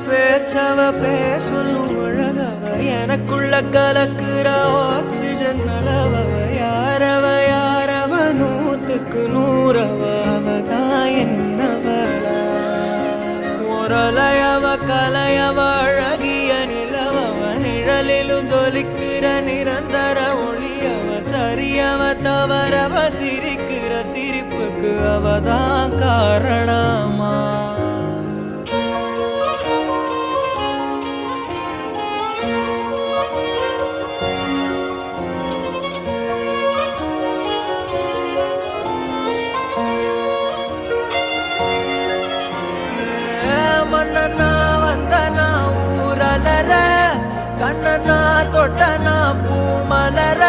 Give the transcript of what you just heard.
பேச்சவ பேசலும் அழகவ எனக்குள்ள கலக்குற ஆக்சிஜன் அளவவ யாரவ நூத்துக்கு நூறவ அவதான் என்னவளா முரலையவ கலையவ அழகிய நிலவவ நிழலிலும் ஜொலிக்கிற நிரந்தர ஒளியவ சரியவ தவறவ சிரிக்கிற சிரிப்புக்கு அவதான் காரணமா மன்னனா வந்தனா ஊரலர கண்ணனா தொட்டனா பூமலர